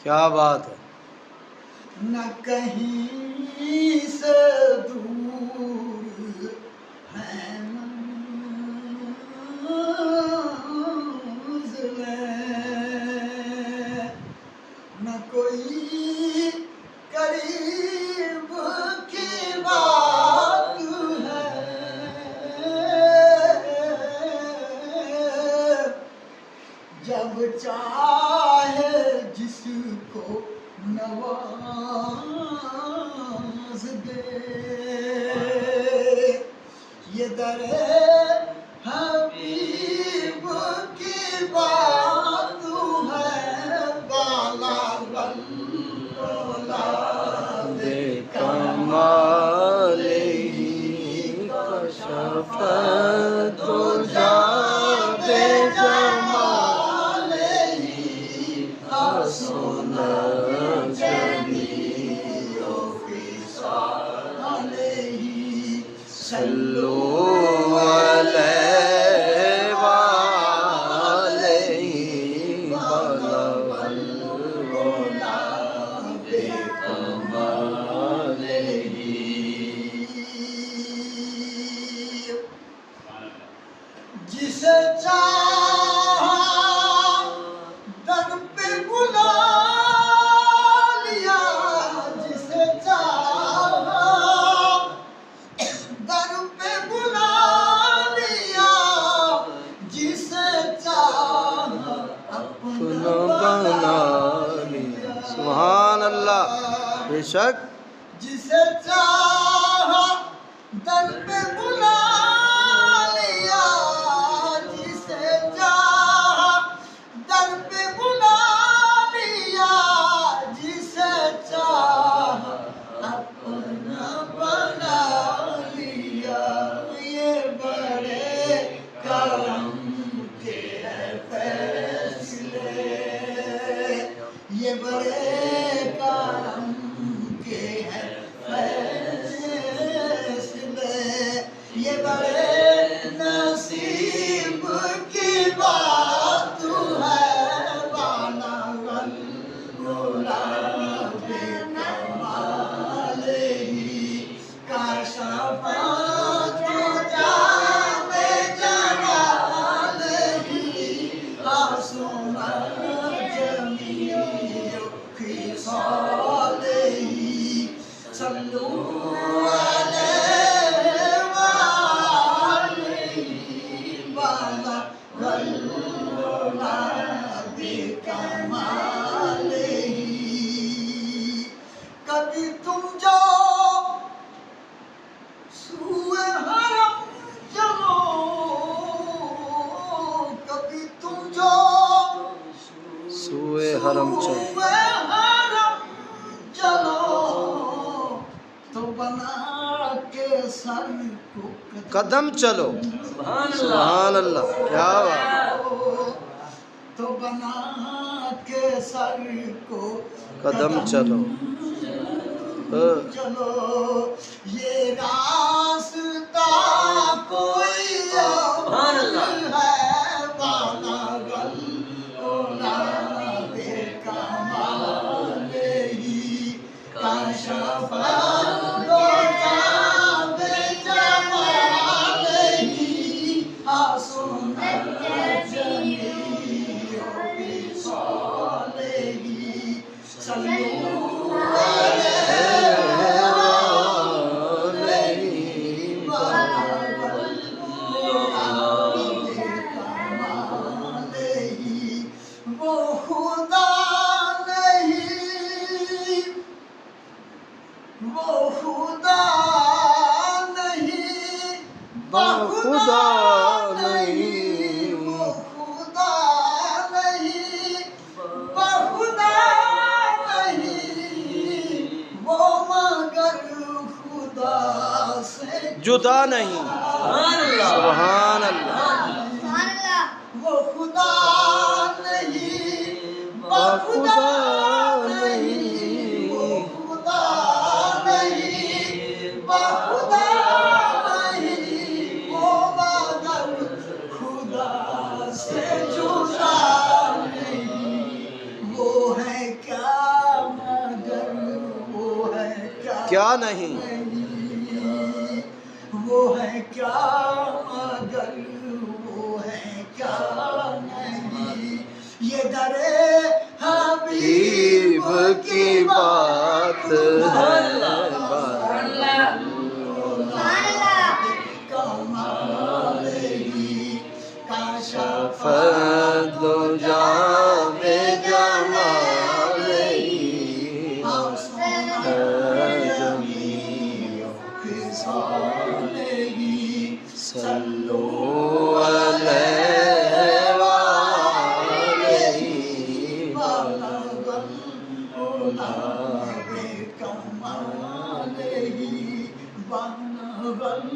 کیا بات ہے. نہ کہیں سے دور ہے منزلیں، نہ کوئی قریب کی بات ہے، جب چاہے جس کو نواز دے، یہ در حبیب کی بات ہے، بالا والولاد کمالہ کشف الدجی بجمالہ حسن جمیع خصالہ، صلوا علیہ وآلہ، بلغ العلا بکمالہ. جسے چاہا در پہ بلا لیا، جسے چاہا در پہ بلا لیا، جسے چاہا اپنا بنا لیا. سبحان اللہ. بے شک جسے چاہا در پہ بلا لیا، جسے چاہا در پہ بلا لیا، جسے چاہا اپنا بنا لیا. یہ بڑے کرم کے ہے فیصلے، یہ بڑے کرم کے ہے فیصلے، یہ بڑے نصیب کی بات ہے، بالا والعلا بکمالہ کشف الدجی بجمالہ حسن جمیع خصالہ، صلوا علیہ وآلہ، بلغ العلا بکمالہ. کبھی تم جو سوئے حرم چلو، کبھی تم جو سوئے حرم چل، سوئے حرم چلو، تو بنا کے سر کو قدم چلو. سبحان اللہ. کیا بات. تو بنا کے سر کو قدم چلو. چلو، یہ راستہ کوئی اور ہے، بالا والعلا بکمالہ کشف الدجی بجمالہ حسن جمیع خصالہ، صلوا علیہ بلغ العلا بکمالہ. وہ خدا نہیں، وہ خدا نہیں، بخدا نہیں، وہ خدا نہیں، بخدا نہیں، وہ مگر خدا سے جدا نہیں. سبحان اللہ. وہ خدا نہیں، بخدا نہیں، وہ خدا نہیں، بخدا کیا نہیں وہ ہے کیا مگر وہ ہے کیا نہیں یہ درے حبیب کی بات ہے فرد و جام جمالی صلو علیہ وآلہ بنغل